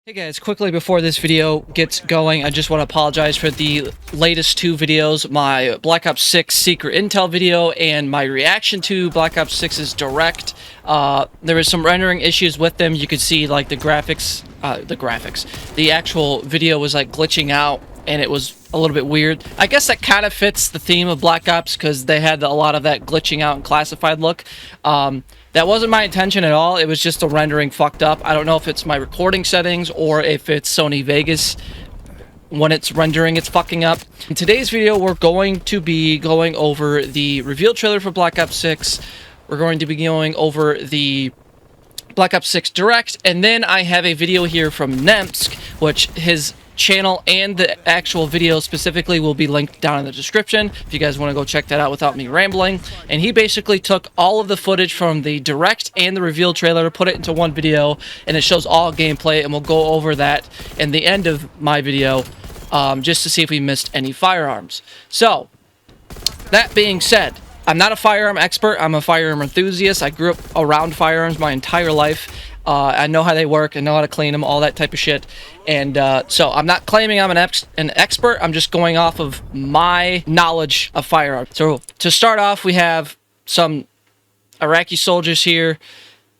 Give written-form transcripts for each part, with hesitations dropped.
Hey guys, quickly before this video gets going, I just want to apologize for the latest two videos, my Black Ops 6 Secret Intel video and my reaction to Black Ops 6's Direct. There was some rendering issues with them. You could see like the actual video was like glitching out and it was a little bit weird. I guess that kind of fits the theme of Black Ops because they had a lot of that glitching out and classified look. That wasn't my intention at all. It was just the rendering fucked up. I don't know if it's my recording settings or if it's Sony Vegas. When it's rendering, it's fucking up. In today's video, we're going to be going over the reveal trailer for Black Ops 6. We're going to be going over the Black Ops 6 Direct, and then I have a video here from Nemsk, which his channel and the actual video specifically will be linked down in the description if you guys want to go check that out without me rambling. And he basically took all of the footage from the Direct and the reveal trailer, put it into one video, and it shows all gameplay, and we'll go over that in the end of my video just to see if we missed any firearms. So that being said, I'm not a firearm expert. I'm a firearm enthusiast. I grew up around firearms my entire life. I know how they work. I know how to clean them, all that type of shit. And so I'm not claiming I'm an expert. I'm just going off of my knowledge of firearms. So to start off, we have some Iraqi soldiers here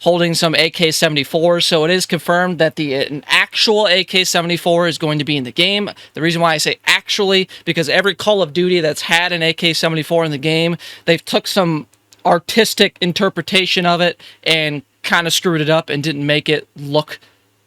holding some AK-74s. So it is confirmed that an actual AK-74 is going to be in the game. The reason why I say actually, because every Call of Duty that's had an AK-74 in the game, they've took some artistic interpretation of it and kind of screwed it up and didn't make it look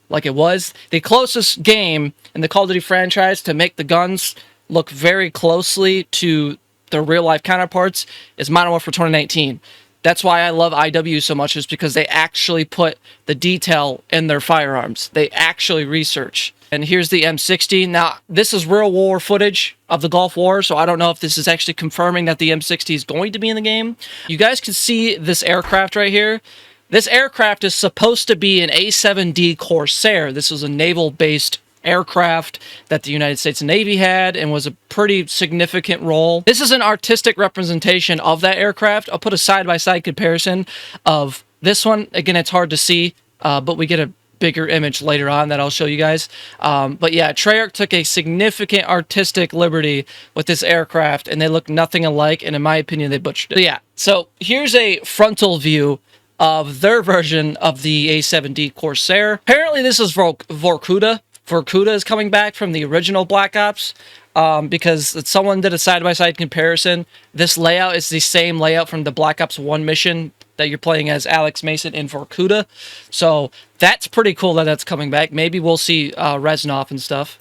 like it was. The closest game in the Call of Duty franchise to make the guns look very closely to their real-life counterparts is Modern Warfare 2019. That's why I love IW so much, is because they actually put the detail in their firearms. They actually research. And here's the M60. Now, this is real war footage of the Gulf War, so I don't know if this is actually confirming that the M60 is going to be in the game. You guys can see this aircraft right here. This aircraft is supposed to be an A-7D Corsair. This was a naval-based aircraft that the United States Navy had and was a pretty significant role. This is an artistic representation of that aircraft. I'll put a side-by-side comparison of this one. Again, it's hard to see, but we get a bigger image later on that I'll show you guys. But yeah, Treyarch took a significant artistic liberty with this aircraft, and they look nothing alike, and in my opinion, they butchered it. Yeah, so here's a frontal view of their version of the A-7D Corsair. Apparently, this is Vorkuta. Vorkuta is coming back from the original Black Ops because someone did a side-by-side comparison. This layout is the same layout from the Black Ops 1 mission that you're playing as Alex Mason in Vorkuta. So that's pretty cool that that's coming back. Maybe we'll see Reznov and stuff.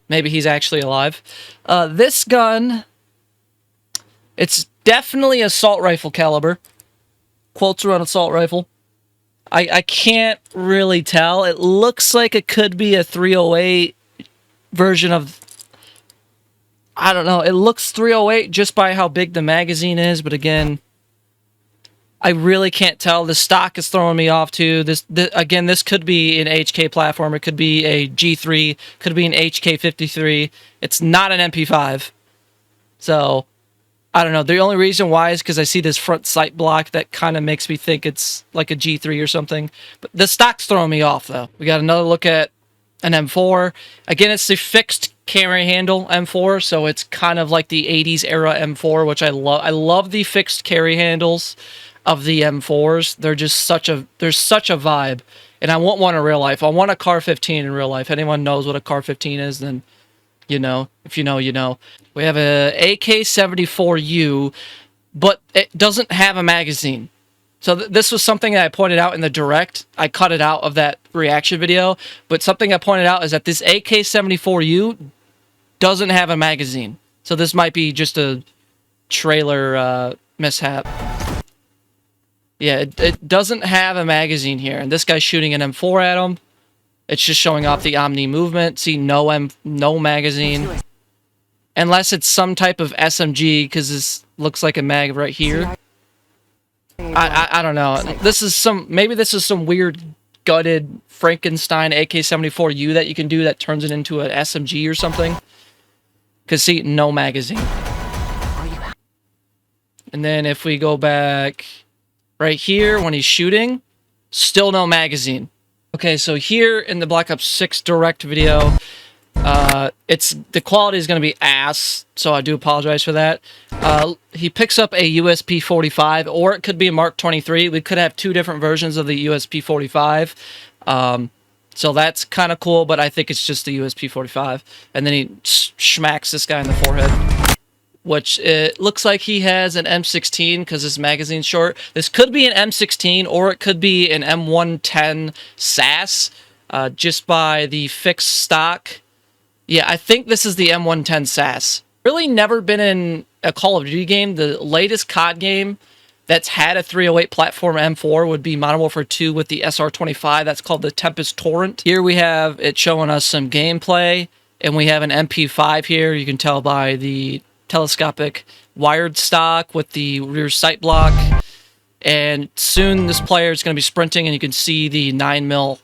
Maybe he's actually alive. This gun, it's definitely assault rifle caliber. Quotes around assault rifle. I can't really tell. It looks like it could be a 308 version of... I don't know. It looks 308 just by how big the magazine is, but again, I really can't tell. The stock is throwing me off too. Again, this could be an HK platform. It could be a G3. Could be an HK53. It's not an MP5. So I don't know. The only reason why is because I see this front sight block that kind of makes me think it's like a G3 or something. But the stock's throwing me off, though. We got another look at an M4. Again, it's the fixed carry handle M4, so it's kind of like the 80s era M4, which I love. I love the fixed carry handles of the M4s. They're just such a vibe. And I want one in real life. I want a Car 15 in real life. Anyone knows what a Car 15 is, then you know. If you know, you know. We have a AK-74U, but it doesn't have a magazine. So this was something that I pointed out in the Direct. I cut it out of that reaction video, but something I pointed out is that this AK-74U doesn't have a magazine. So this might be just a trailer mishap. Yeah, it doesn't have a magazine here, and this guy's shooting an M4 at him. It's just showing off the Omni movement. See, no magazine. Unless it's some type of SMG, because this looks like a mag right here. I don't know. Maybe this is some weird gutted Frankenstein AK-74U that you can do that turns it into an SMG or something. Because see, no magazine. And then if we go back right here when he's shooting, still no magazine. Okay, so here in the Black Ops 6 Direct video, the quality is going to be ass, so I do apologize for that. He picks up a USP-45, or it could be a Mark 23. We could have two different versions of the USP-45. So that's kind of cool, but I think it's just the USP-45. And then he smacks this guy in the forehead, which it looks like he has an M16 because his magazine's short. This could be an M16, or it could be an M110 SAS, just by the fixed stock. Yeah, I think this is the M110 SAS. Really never been in a Call of Duty game. The latest COD game that's had a 308 platform M4 would be Modern Warfare 2 with the SR-25. That's called the Tempest Torrent. Here we have it showing us some gameplay, and we have an MP5 here. You can tell by the telescopic wired stock with the rear sight block. And soon this player is going to be sprinting, and you can see the 9mm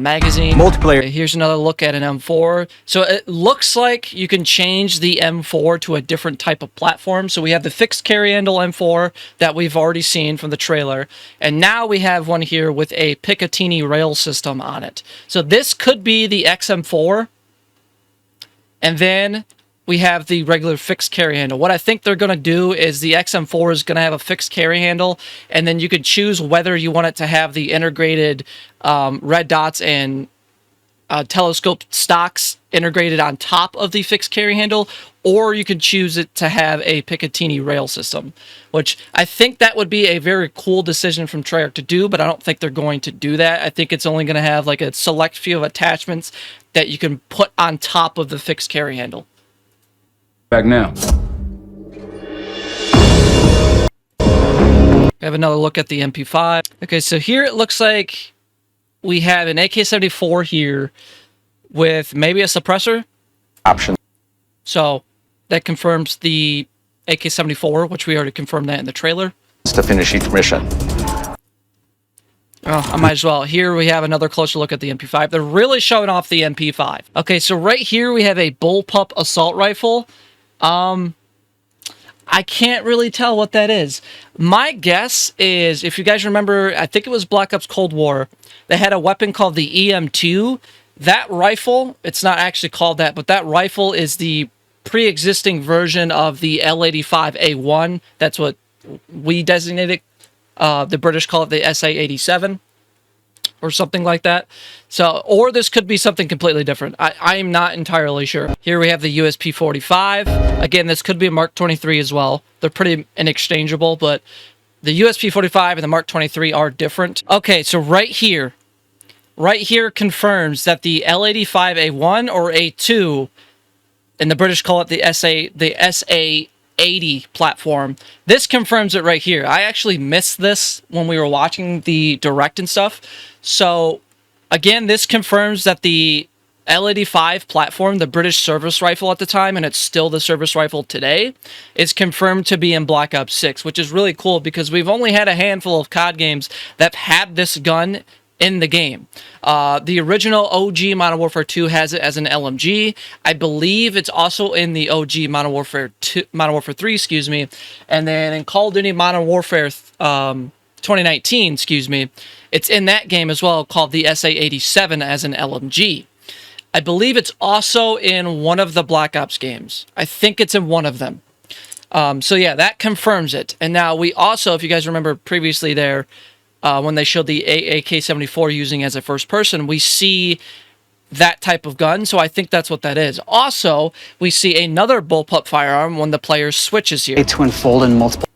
magazine. Multiplayer. Here's another look at an M4. So it looks like you can change the M4 to a different type of platform. So we have the fixed carry handle M4 that we've already seen from the trailer. And now we have one here with a Picatinny rail system on it. So this could be the XM4. And then we have the regular fixed carry handle. What I think they're going to do is the XM4 is going to have a fixed carry handle, and then you could choose whether you want it to have the integrated red dots and telescope stocks integrated on top of the fixed carry handle, or you could choose it to have a Picatinny rail system, which I think that would be a very cool decision from Treyarch to do, but I don't think they're going to do that. I think it's only going to have like a select few of attachments that you can put on top of the fixed carry handle. Back now. Have another look at the MP5. Okay, so here it looks like we have an AK-74 here with maybe a suppressor Option. So that confirms the AK-74, which we already confirmed that in the trailer. To finish each mission. Oh, I might as well. Here we have another closer look at the MP5. They're really showing off the MP5. Okay, so right here we have a bullpup assault rifle. I can't really tell what that is. My guess is, if you guys remember, I think it was Black Ops Cold War, they had a weapon called the EM2. That rifle, it's not actually called that, but that rifle is the pre-existing version of the L85A1. That's what we designate it. The British call it the SA-87 or something like that. So, or this could be something completely different. I am not entirely sure. Here we have the USP-45. Again, this could be a Mark 23 as well. They're pretty inexchangeable, but the USP-45 and the Mark 23 are different. Okay, so right here confirms that the L85A1 or A2, and the British call it the SA-80 platform. This confirms it right here. I actually missed this when we were watching the direct and stuff. So again, this confirms that the L85 platform, the British service rifle at the time, and it's still the service rifle today, is confirmed to be in Black Ops 6, which is really cool because we've only had a handful of COD games that had this gun in the game. The original OG Modern Warfare 2 has it as an LMG. I believe it's also in the OG Modern Warfare 3, excuse me. And then in Call of Duty Modern Warfare 2019, excuse me, it's in that game as well, called the SA-87 as an LMG. I believe it's also in one of the Black Ops games. I think it's in one of them. So yeah, that confirms it. And now we also, if you guys remember previously there, when they showed the AK-74 using as a first person, we see that type of gun, so I think that's what that is. Also, we see another bullpup firearm when the player switches here. To unfold in multiple...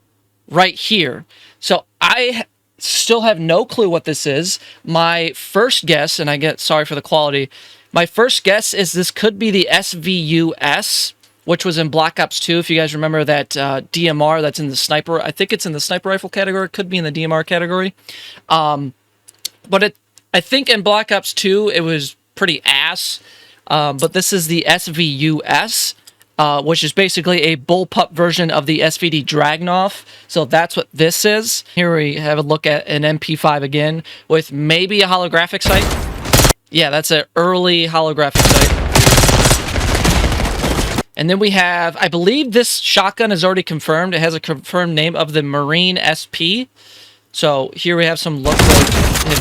Right here. So I still have no clue what this is. My first guess, and I get sorry for the quality, my first guess is this could be the SVUS, which was in Black Ops 2. If you guys remember that DMR that's in the sniper, I think it's in the sniper rifle category. It could be in the DMR category. But I think in Black Ops 2, it was pretty ass. But this is the SVUS, which is basically a bullpup version of the SVD Dragunov. So that's what this is. Here we have a look at an MP5 again with maybe a holographic sight. Yeah, that's an early holographic sight. And then we have, I believe this shotgun is already confirmed. It has a confirmed name of the Marine SP. So here we have some look like him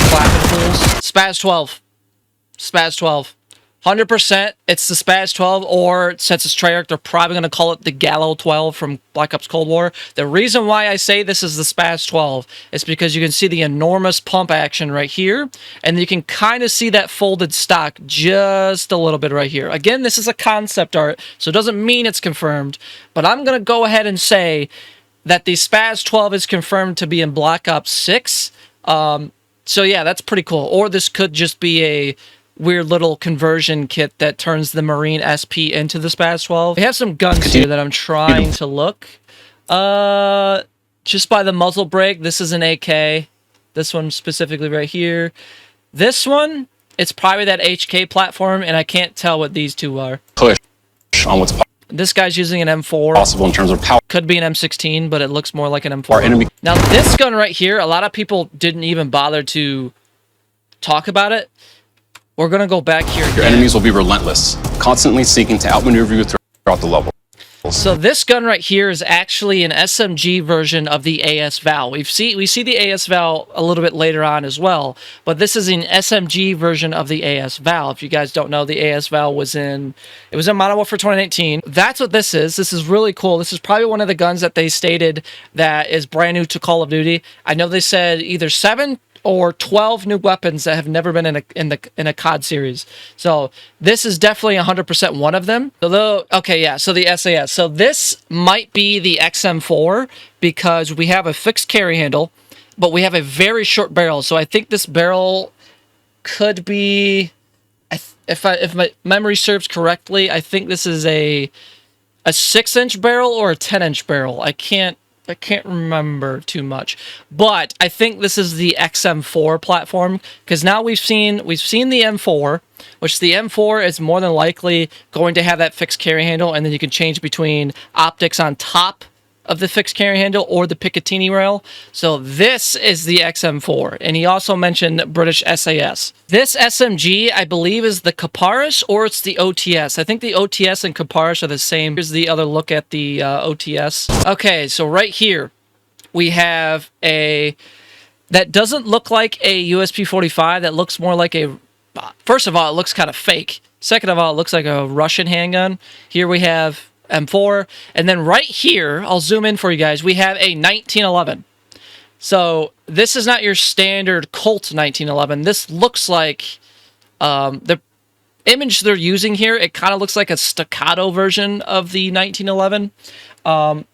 clapping tools. Spaz 12. Spaz 12. 100% it's the Spaz 12, or since it's Treyarch, they're probably going to call it the Gallo 12 from Black Ops Cold War. The reason why I say this is the Spaz 12 is because you can see the enormous pump action right here, and you can kind of see that folded stock just a little bit right here. Again, this is a concept art, so it doesn't mean it's confirmed, but I'm going to go ahead and say that the Spaz 12 is confirmed to be in Black Ops 6. So yeah, that's pretty cool. Or this could just be a weird little conversion kit that turns the Marine SP into the Spaz 12. We have some guns here that I'm trying to look. Just by the muzzle brake, this is an AK. This one specifically right here. This one, it's probably that HK platform, and I can't tell what these two are. Push on what's This guy's using an M4. possible in terms of power. Could be an M16, but it looks more like an M4. Our enemy. Now, this gun right here, a lot of people didn't even bother to talk about it. We're going to go back here. Your enemies will be relentless, constantly seeking to outmaneuver you throughout the level. So this gun right here is actually an SMG version of the AS Val. We see the AS Val a little bit later on as well, but this is an SMG version of the AS Val. If you guys don't know, the AS Val was in Modern Warfare 2019. That's what this is. This is really cool. This is probably one of the guns that they stated that is brand new to Call of Duty. I know they said either 7 or 12 new weapons that have never been in a COD series. So this is definitely 100% one of them. Although, okay, yeah, so the SAS. So this might be the XM4 because we have a fixed carry handle, but we have a very short barrel. So I think this barrel could be, if my memory serves correctly, I think this is a 6-inch barrel or a 10-inch barrel. I can't remember too much, but I think this is the XM4 platform because now we've seen the M4, which the M4 is more than likely going to have that fixed carry handle, and then you can change between optics on top of the fixed carry handle or the Picatinny rail. So this is the XM4, and he also mentioned British SAS. This SMG, I believe, is the Caparis or it's the OTS. I think the OTS and Caparis are the same. Here's the other look at the OTS. Okay, so right here we have that doesn't look like a USP-45. That looks more like a, first of all, it looks kind of fake. Second of all, it looks like a Russian handgun. Here we have M4, and then right here, I'll zoom in for you guys, we have a 1911. So this is not your standard Colt 1911. This looks like the image they're using here, it kind of looks like a staccato version of the 1911,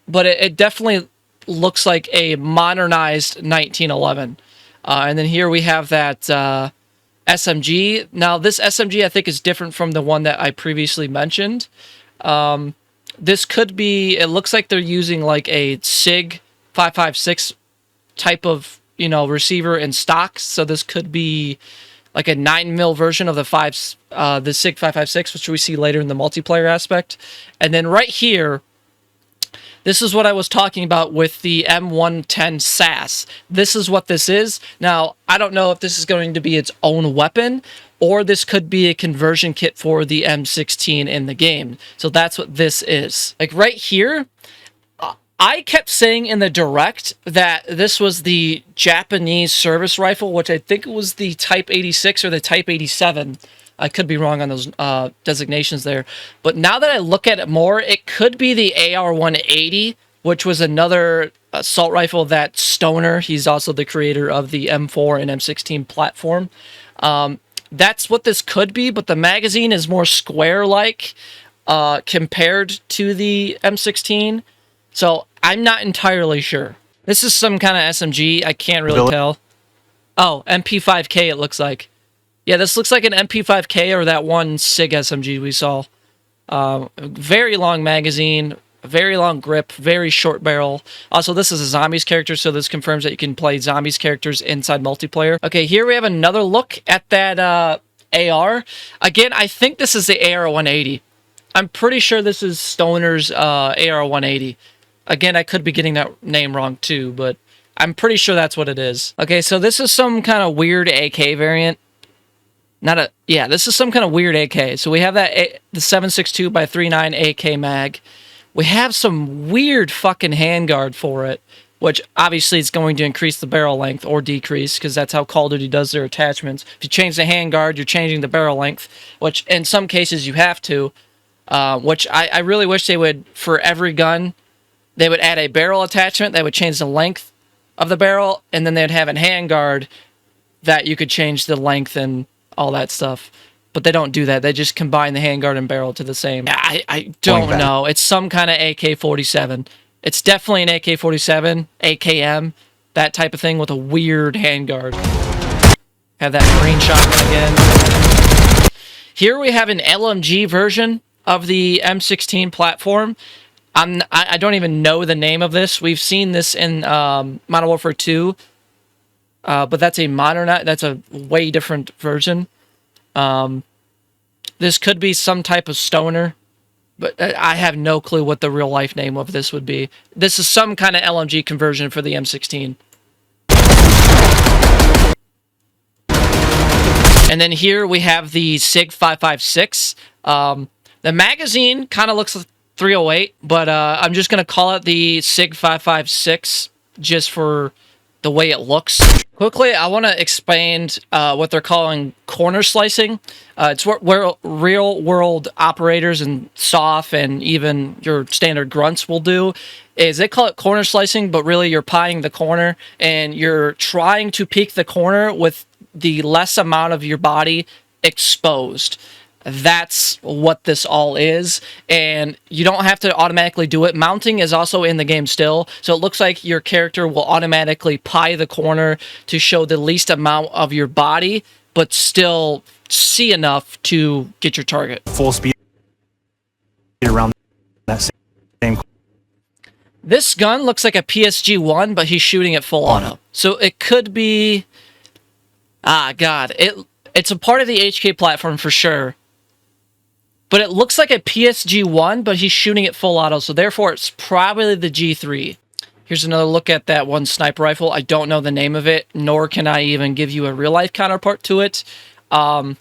but it definitely looks like a modernized 1911. And then here we have that SMG. Now this SMG I think is different from the one that I previously mentioned. This could be, it looks like they're using like a SIG 556 type of, receiver in stock. So this could be like a 9mm version of the SIG 556, which we see later in the multiplayer aspect. And then right here, this is what I was talking about with the M110 SAS. This is what this is. Now, I don't know if this is going to be its own weapon, or this could be a conversion kit for the M16 in the game. So that's what this is. Like right here, I kept saying in the direct that this was the Japanese service rifle, which I think was the Type 86 or the Type 87. I could be wrong on those designations there. But now that I look at it more, it could be the AR-180, which was another assault rifle that Stoner, he's also the creator of the M4 and M16 platform. That's what this could be, but the magazine is more square-like compared to the M16. So I'm not entirely sure. This is some kind of SMG. I can't really tell. Oh, MP5K it looks like. Yeah, this looks like an MP5K or that one SIG SMG we saw. Very long magazine, very long grip, very short barrel. Also, this is a zombies character, so this confirms that you can play zombies characters inside multiplayer. Okay, here we have another look at that AR. Again, I think this is the AR-180. I'm pretty sure this is Stoner's AR-180. Again, I could be getting that name wrong too, but I'm pretty sure that's what it is. Okay, so this is some kind of weird AK variant. This is some kind of weird AK. So we have the 7.62 by 3.9 AK mag. We have some weird fucking handguard for it, which obviously is going to increase the barrel length or decrease, because that's how Call of Duty does their attachments. If you change the handguard, you're changing the barrel length, which in some cases you have to, which I really wish they would, for every gun, they would add a barrel attachment that would change the length of the barrel, and then they'd have a handguard that you could change the length and all that stuff. But they don't do that. They just combine the handguard and barrel to the same. I don't know. It's some kind of AK-47. It's definitely an AK-47, AKM, that type of thing with a weird handguard. Have that green shotgun again. Here we have an LMG version of the M16 platform. I don't even know the name of this. We've seen this in Modern Warfare 2, but that's a that's a way different version. This could be some type of stoner, but I have no clue what the real life name of this would be. This is some kind of LMG conversion for the M16. And then here we have the SIG 556. The magazine kind of looks like 308, but I'm just going to call it the SIG 556 just for the way it looks. Quickly, I want to explain what they're calling corner slicing. It's where real-world operators and SOF and even your standard grunts will do, is they call it corner slicing, but really you're pieing the corner, and you're trying to peek the corner with the less amount of your body exposed. That's what this all is, and you don't have to automatically do it. Mounting is also in the game still, so it looks like your character will automatically pie the corner to show the least amount of your body, but still see enough to get your target. Full speed around that same. This gun looks like a PSG-1, but he's shooting at full auto. So it could be... God. It's a part of the HK platform for sure. But it looks like a PSG-1, but he's shooting at full auto, so therefore it's probably the G3. Here's another look at that one sniper rifle. I don't know the name of it, nor can I even give you a real-life counterpart to it. I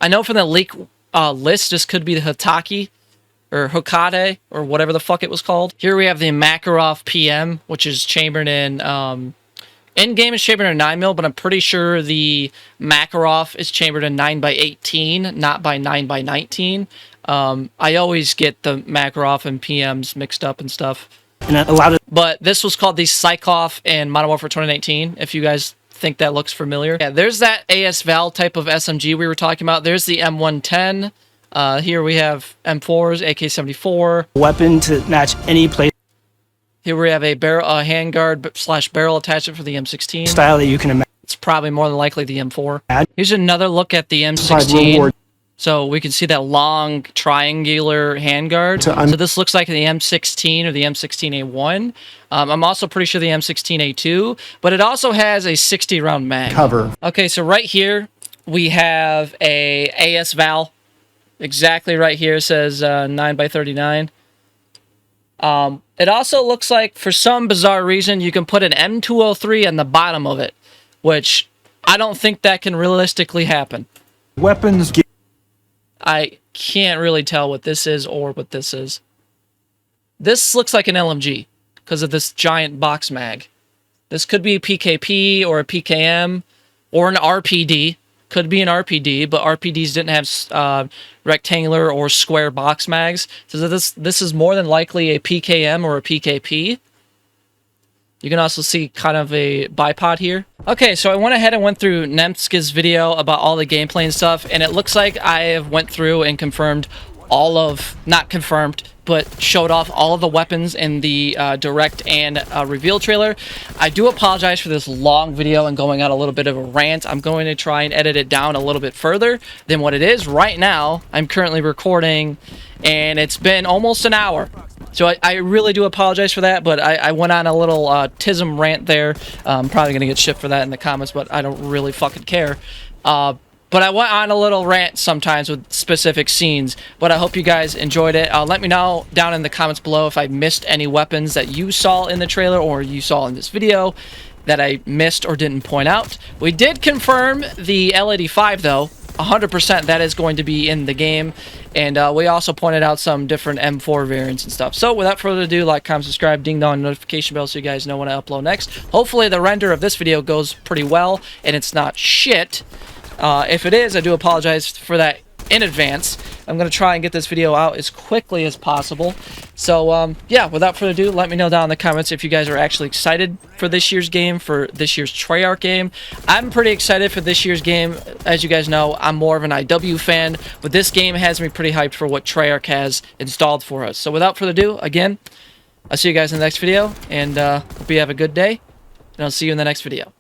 know from the leak list, this could be the Hitaki, or Hokade, or whatever the fuck it was called. Here we have the Makarov PM, which is chambered in... in-game is chambered in 9mm, but I'm pretty sure the Makarov is chambered in 9x18, not by 9x19. I always get the Makarov and PMs mixed up and stuff. And that allowed it. But this was called the Psychov in Modern Warfare 2019, if you guys think that looks familiar. Yeah, there's that AS-Val type of SMG we were talking about. There's the M110. Here we have M4s, AK-74. Weapon to match any place. Here we have a handguard / barrel attachment for the M16. Style that you can imagine. It's probably more than likely the M4. Here's another look at the M16. So we can see that long triangular handguard. So this looks like the M16 or the M16A1. I'm also pretty sure the M16A2, but it also has a 60 round mag. Cover. Okay, so right here we have a AS-Val. Exactly right here, it says 9x39. It also looks like, for some bizarre reason, you can put an M203 on the bottom of it, which I don't think that can realistically happen. Weapons. I can't really tell what this is or what this is. This looks like an LMG because of this giant box mag. This could be a PKP or a PKM or an RPD. Could be an RPD, but RPDs didn't have rectangular or square box mags. So this is more than likely a PKM or a PKP. You can also see kind of a bipod here. Okay, so I went ahead and went through Nemska's video about all the gameplay and stuff, and it looks like I have went through and confirmed all of, not confirmed, but showed off all of the weapons in the direct and reveal trailer. I do apologize for this long video and going on a little bit of a rant. I'm going to try and edit it down a little bit further than what it is right now. I'm currently recording, and it's been almost an hour. So I really do apologize for that, but I went on a little TISM rant there. I'm probably going to get shit for that in the comments, but I don't really fucking care. But I went on a little rant sometimes with specific scenes, but I hope you guys enjoyed it. Let me know down in the comments below if I missed any weapons that you saw in the trailer or you saw in this video that I missed or didn't point out. We did confirm the L85 though. 100% that is going to be in the game. And we also pointed out some different M4 variants and stuff. So without further ado, like, comment, subscribe, ding dong notification bell so you guys know when I upload next. Hopefully the render of this video goes pretty well and it's not shit. If it is, I do apologize for that in advance. I'm going to try and get this video out as quickly as possible. So, yeah, without further ado, let me know down in the comments if you guys are actually excited for this year's game, for this year's Treyarch game. I'm pretty excited for this year's game. As you guys know, I'm more of an IW fan, but this game has me pretty hyped for what Treyarch has installed for us. So, without further ado, again, I'll see you guys in the next video, and hope you have a good day, and I'll see you in the next video.